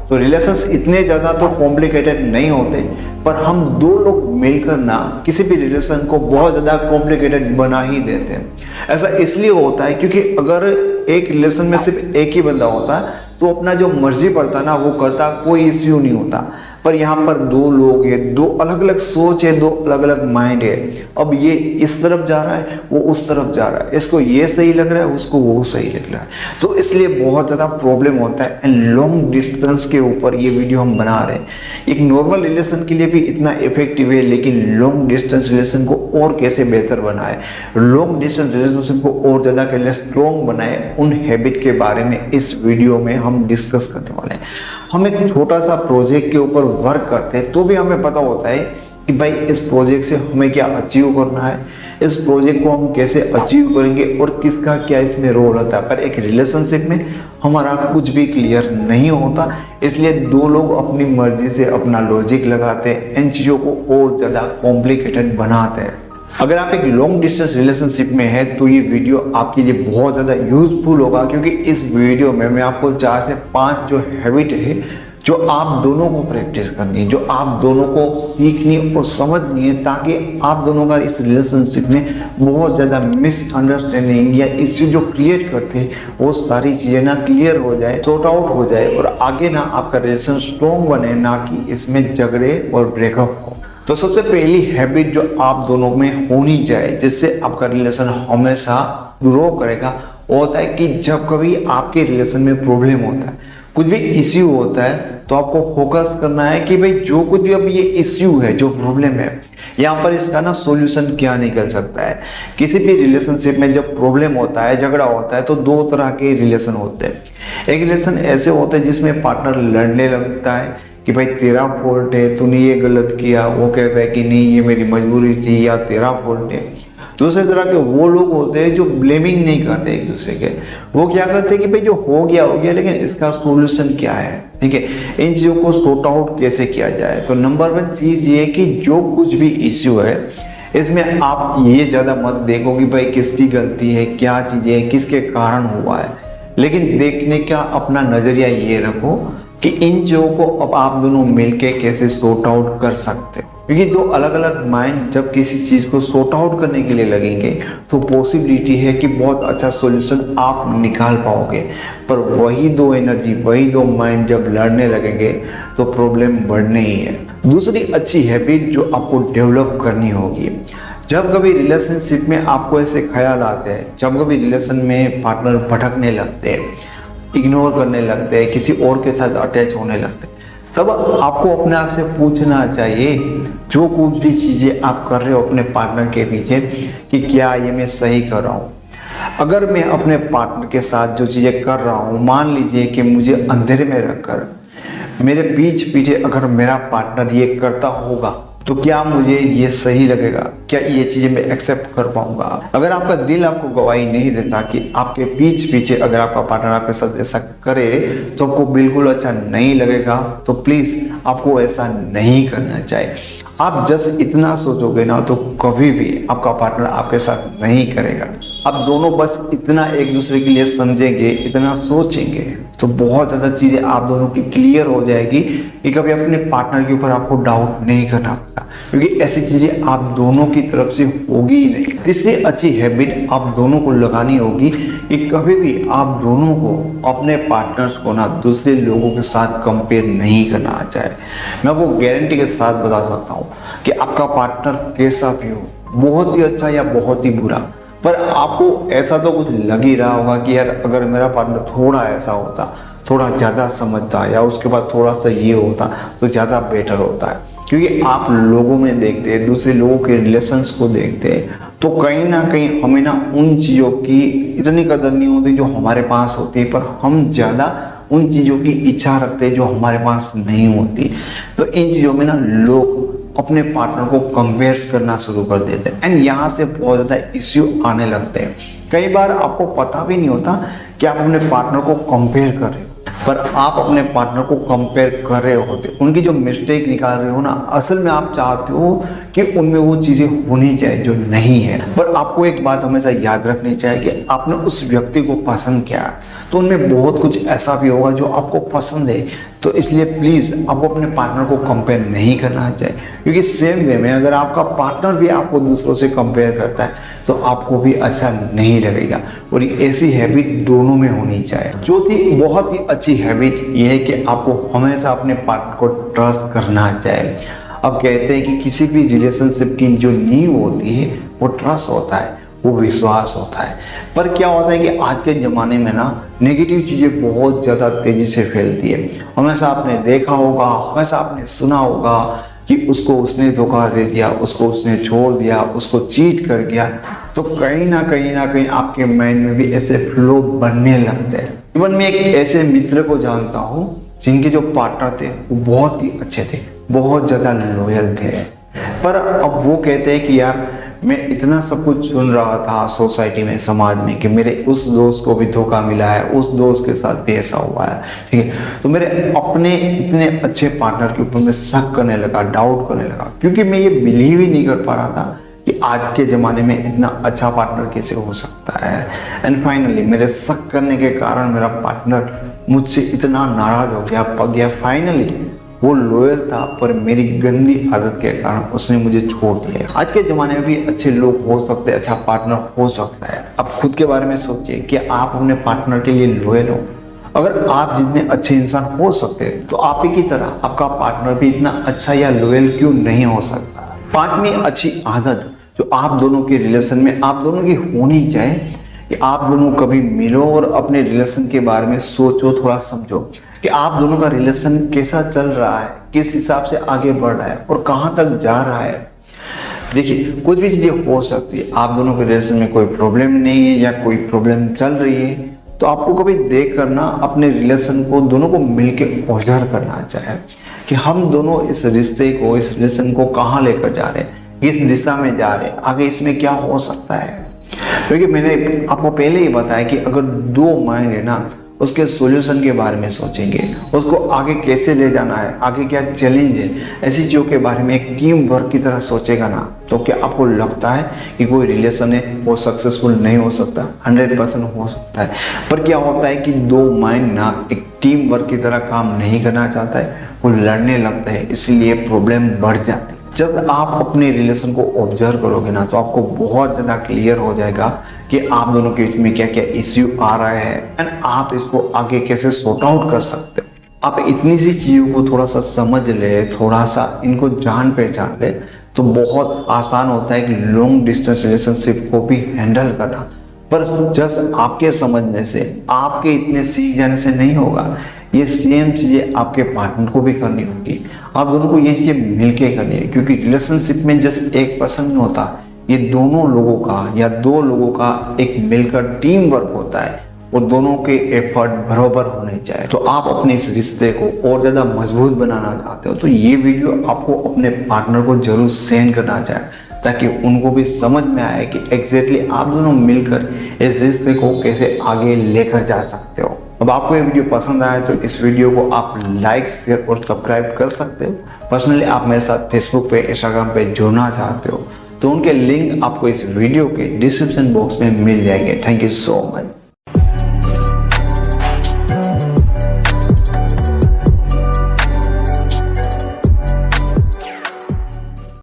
तो रिलेशंस इतने ज़्यादा तो कॉम्प्लिकेटेड नहीं होते, पर हम दो लोग मिलकर ना किसी भी रिलेशन को बहुत ज़्यादा कॉम्प्लिकेटेड बना ही देते हैं। ऐसा इसलिए होता है क्योंकि अगर एक रिलेशन में सिर्फ एक ही बंदा होता है तो अपना जो मर्जी पड़ता ना वो करता, कोई इश्यू नहीं होता। पर यहाँ पर दो लोग हैं, दो अलग अलग सोच है, दो अलग अलग माइंड है। अब ये इस तरफ जा रहा है, वो उस तरफ जा रहा है, इसको ये सही लग रहा है, उसको वो सही लग रहा है, तो इसलिए बहुत ज़्यादा प्रॉब्लम होता है। एंड लॉन्ग डिस्टेंस के ऊपर ये वीडियो हम बना रहे हैं। एक नॉर्मल रिलेशन के लिए भी इतना इफेक्टिव है, लेकिन लॉन्ग डिस्टेंस रिलेशन को और कैसे बेहतर बनाए, लॉन्ग डिस्टेंस रिलेशनशिप को और ज़्यादा कैसे स्ट्रॉन्ग बनाए, उन हैबिट के बारे में इस वीडियो में हम डिस्कस करने वाले हैं। हम एक छोटा सा प्रोजेक्ट के ऊपर वर्क करते हैं तो भी हमें पता होता है कि भाई इस प्रोजेक्ट से हमें क्या अचीव करना है, इस प्रोजेक्ट को हम कैसे अचीव करेंगे और किसका क्या इसमें रोल होता है। पर एक रिलेशनशिप में हमारा कुछ भी क्लियर नहीं होता, इसलिए दो लोग अपनी मर्जी से अपना लॉजिक लगाते हैं, इन चीज़ों को और ज़्यादा कॉम्प्लिकेटेड बनाते हैं। अगर आप एक लॉन्ग डिस्टेंस रिलेशनशिप में है तो ये वीडियो आपके लिए बहुत ज़्यादा यूजफुल होगा, क्योंकि इस वीडियो में मैं आपको 4 से 5 जो हैबिट है जो आप दोनों को प्रैक्टिस करनी है, जो आप दोनों को सीखनी और समझनी है, ताकि आप दोनों का इस रिलेशनशिप में बहुत ज़्यादा मिसअंडरस्टैंडिंग या इश्यू जो क्रिएट करते हैं वो सारी चीज़ें ना क्लियर हो जाए, सॉर्ट आउट हो जाए और आगे ना आपका रिलेशन स्ट्रॉन्ग बने, ना कि इसमें झगड़े और ब्रेकअप हो। तो सबसे पहली हैबिट जो आप दोनों में होनी चाहिए जिससे आपका रिलेशन हमेशा ग्रो करेगा, वो होता है कि जब कभी आपके रिलेशन में प्रॉब्लम होता है, कुछ भी इश्यू होता है, तो आपको फोकस करना है कि भाई जो कुछ भी अब ये इश्यू है, जो प्रॉब्लम है, यहाँ पर इसका ना सॉल्यूशन क्या निकल सकता है। किसी भी रिलेशनशिप में जब प्रॉब्लम होता है, झगड़ा होता है, तो दो तरह के रिलेशन होते हैं। एक रिलेशन ऐसे होते हैं जिसमें पार्टनर लड़ने लगता है कि भाई तेरा फॉल्ट है, तूने ये गलत किया, वो कहता है कि नहीं ये मेरी मजबूरी थी या तेरा फॉल्ट है। दूसरे तरह के वो लोग होते हैं जो ब्लेमिंग नहीं करते एक दूसरे के, वो क्या करते हैं कि भाई जो हो गया, लेकिन इसका सॉल्यूशन क्या है, ठीक है, इन चीज़ों को सॉर्ट आउट कैसे किया जाए। तो नंबर 1 चीज़ ये कि जो कुछ भी इश्यू है इसमें आप ये ज़्यादा मत देखो कि भाई किसकी गलती है, क्या चीज़ें किसके कारण हुआ है, लेकिन देखने का अपना नज़रिया ये रखो कि इन चीज़ों को अब आप दोनों मिलके कैसे सॉर्ट आउट कर सकते हो। क्योंकि दो अलग अलग माइंड जब किसी चीज़ को सॉर्ट आउट करने के लिए लगेंगे तो पॉसिबिलिटी है कि बहुत अच्छा सॉल्यूशन आप निकाल पाओगे। पर वही दो एनर्जी, वही दो माइंड जब लड़ने लगेंगे तो प्रॉब्लम बढ़ने ही है। दूसरी अच्छी हैबिट जो आपको डेवलप करनी होगी, जब कभी रिलेशनशिप में आपको ऐसे ख्याल आते हैं, जब कभी रिलेशन में पार्टनर भटकने लगते हैं, इग्नोर करने लगते हैं, किसी और के साथ अटैच होने लगते हैं, तब आपको अपने आप से पूछना चाहिए जो कुछ भी चीज़ें आप कर रहे हो अपने पार्टनर के पीछे कि क्या ये मैं सही कर रहा हूँ। अगर मैं अपने पार्टनर के साथ जो चीज़ें कर रहा हूँ, मान लीजिए कि मुझे अंधेरे में रखकर मेरे पीछे अगर मेरा पार्टनर ये करता होगा तो क्या मुझे ये सही लगेगा, क्या ये चीज़ें मैं एक्सेप्ट कर पाऊंगा। अगर आपका दिल आपको गवाही नहीं देता कि आपके पीछे अगर आपका पार्टनर आपके साथ ऐसा करे तो आपको बिल्कुल अच्छा नहीं लगेगा, तो प्लीज़ आपको ऐसा नहीं करना चाहिए। आप जस्ट इतना सोचोगे ना तो कभी भी आपका पार्टनर आपके साथ नहीं करेगा। आप दोनों बस इतना एक दूसरे के लिए समझेंगे, इतना सोचेंगे, तो बहुत ज़्यादा चीज़ें आप दोनों की क्लियर हो जाएगी कि कभी अपने पार्टनर के ऊपर आपको डाउट नहीं करना पड़ता, क्योंकि ऐसी चीज़ें आप दोनों की तरफ से होगी ही नहीं। इससे अच्छी हैबिट आप दोनों को लगानी होगी कि कभी भी आप दोनों को अपने पार्टनर्स को ना दूसरे लोगों के साथ कंपेयर नहीं करना चाहिए। मैं आपको गारंटी के साथ बता सकता हूँ कि आपका पार्टनर कैसा भी हो, बहुत ही अच्छा या बहुत ही बुरा, पर आपको ऐसा तो कुछ लग ही रहा होगा कि यार अगर मेरा पार्टनर थोड़ा ऐसा होता, थोड़ा ज़्यादा समझता या उसके बाद थोड़ा सा ये होता तो ज़्यादा बेटर होता है। क्योंकि आप लोगों में देखते हैं, दूसरे लोगों के रिलेशंस को देखते हैं, तो कहीं ना कहीं हमें ना उन चीज़ों की इतनी कदर नहीं होती जो हमारे पास होती है, पर हम ज़्यादा उन चीज़ों की इच्छा रखते हैं जो हमारे पास नहीं होती। तो इन चीज़ों में ना लोग अपने पार्टनर को कंपेयर करना शुरू कर देते हैं एंड यहाँ से बहुत ज़्यादा इश्यू आने लगते हैं। कई बार आपको पता भी नहीं होता कि आप अपने पार्टनर को कंपेयर कर रहे हो, पर आप अपने पार्टनर को कंपेयर कर रहे होते, उनकी जो मिस्टेक निकाल रहे हो ना, असल में आप चाहते हो कि उनमें वो चीज़ें होनी चाहिए जो नहीं है। पर आपको एक बात हमेशा याद रखनी चाहिए कि आपने उस व्यक्ति को पसंद किया तो उनमें बहुत कुछ ऐसा भी होगा जो आपको पसंद है, तो इसलिए प्लीज़ आपको अपने पार्टनर को कंपेयर नहीं करना चाहिए, क्योंकि सेम वे में अगर आपका पार्टनर भी आपको दूसरों से कंपेयर करता है तो आपको भी अच्छा नहीं लगेगा। और ऐसी हैबिट दोनों में होनी चाहिए। चौथी बहुत ही अच्छी हैबिट ये है कि आपको हमेशा अपने पार्टनर को ट्रस्ट करना चाहिए। अब कहते हैं कि किसी भी रिलेशनशिप की जो नींव होती है वो ट्रस्ट होता है, वो विश्वास होता है। पर क्या होता है कि आज के ज़माने में ना नेगेटिव चीज़ें बहुत ज़्यादा तेज़ी से फैलती है। हमेशा आपने देखा होगा, हमेशा आपने सुना होगा कि उसको उसने धोखा दे दिया, उसको उसने छोड़ दिया, उसको चीट कर गया। तो कहीं ना कहीं आपके माइंड में भी ऐसे फ्लो बनने लगते हैं। इवन मैं एक ऐसे मित्र को जानता हूँ जिनके जो पार्टनर थे वो बहुत ही अच्छे थे, बहुत ज़्यादा लॉयल थे। पर अब वो कहते हैं कि यार मैं इतना सब कुछ सुन रहा था सोसाइटी में, समाज में, कि मेरे उस दोस्त को भी धोखा मिला है, उस दोस्त के साथ भी ऐसा हुआ है, ठीक है। तो मेरे अपने इतने अच्छे पार्टनर के ऊपर मैं शक करने लगा, डाउट करने लगा, क्योंकि मैं ये बिलीव ही नहीं कर पा रहा था कि आज के ज़माने में इतना अच्छा पार्टनर कैसे हो सकता है। एंड फाइनली मेरे शक करने के कारण मेरा पार्टनर मुझसे इतना नाराज़ हो गया, पक गया। फाइनली वो लॉयल था, पर मेरी गंदी आदत के कारण उसने मुझे छोड़ दिया। आज के ज़माने में भी अच्छे लोग हो सकते हैं, अच्छा पार्टनर हो सकता है। अब खुद के बारे में सोचिए कि आप अपने पार्टनर के लिए लॉयल हो। अगर आप जितने अच्छे इंसान हो सकते हैं तो आप ही की तरह आपका पार्टनर भी इतना अच्छा या लॉयल क्यों नहीं हो सकता। पांचवी अच्छी आदत जो आप दोनों के रिलेशन में आप दोनों की होनी चाहिए कि आप दोनों कभी मिलो और अपने रिलेशन के बारे में सोचो, थोड़ा समझो कि आप दोनों का रिलेशन कैसा चल रहा है, किस हिसाब से आगे बढ़ रहा है और कहाँ तक जा रहा है। देखिए कुछ भी चीज़ें हो सकती है, आप दोनों के रिलेशन में कोई प्रॉब्लम नहीं है या कोई प्रॉब्लम चल रही है, तो आपको कभी देख कर ना अपने रिलेशन को दोनों को मिलकर ऑब्जर्व करना चाहिए कि हम दोनों इस रिश्ते को, इस रिलेशन को कहाँ लेकर जा रहे हैं, किस दिशा में जा रहे हैं, आगे इसमें क्या हो सकता है। क्योंकि मैंने आपको पहले ही बताया कि अगर दो माइंड है ना उसके सॉल्यूशन के बारे में सोचेंगे, उसको आगे कैसे ले जाना है, आगे क्या चैलेंज है, ऐसी चीज़ों के बारे में एक टीम वर्क की तरह सोचेगा ना, तो क्या आपको लगता है कि कोई रिलेशन है वो सक्सेसफुल नहीं हो सकता? 100% हो सकता है। पर क्या होता है कि दो माइंड ना एक टीम वर्क की तरह काम नहीं करना चाहता है, वो लड़ने लगता है, इसलिए प्रॉब्लम बढ़ जाती है। जब आप अपने रिलेशन को ऑब्जर्व करोगे ना तो आपको बहुत ज़्यादा क्लियर हो जाएगा कि आप दोनों के बीच में क्या क्या इश्यू आ रहा है एंड आप इसको आगे कैसे सॉर्ट आउट कर सकते हो। आप इतनी सी चीज़ों को थोड़ा सा समझ ले, थोड़ा सा इनको जान पहचान ले, तो बहुत आसान होता है कि लॉन्ग डिस्टेंस रिलेशनशिप को भी हैंडल करना। पर जस्ट आपके समझने से, आपके इतने सीख जाने से नहीं होगा। ये सेम चीज़ें आपके पार्टनर को भी करनी होगी। आप दोनों को ये चीज़ें मिलके करनी है, क्योंकि रिलेशनशिप में जस्ट एक पर्सन नहीं होता, ये दोनों लोगों का या दो लोगों का एक मिलकर टीम वर्क होता है। वो दोनों के एफर्ट बराबर होने चाहिए। तो आप अपने इस रिश्ते को और ज़्यादा मजबूत बनाना चाहते हो तो ये वीडियो आपको अपने पार्टनर को जरूर सेंड करना चाहिए, ताकि उनको भी समझ में आए कि एग्जैक्टली आप दोनों मिलकर इस रिश्ते को कैसे आगे लेकर जा सकते हो। अब आपको ये वीडियो पसंद आया तो इस वीडियो को आप लाइक, शेयर और सब्सक्राइब कर सकते हो। पर्सनली आप मेरे साथ फेसबुक पे, इंस्टाग्राम पे जुड़ना चाहते हो तो उनके लिंक आपको इस वीडियो के डिस्क्रिप्शन बॉक्स में मिल जाएंगे। Thank you so much.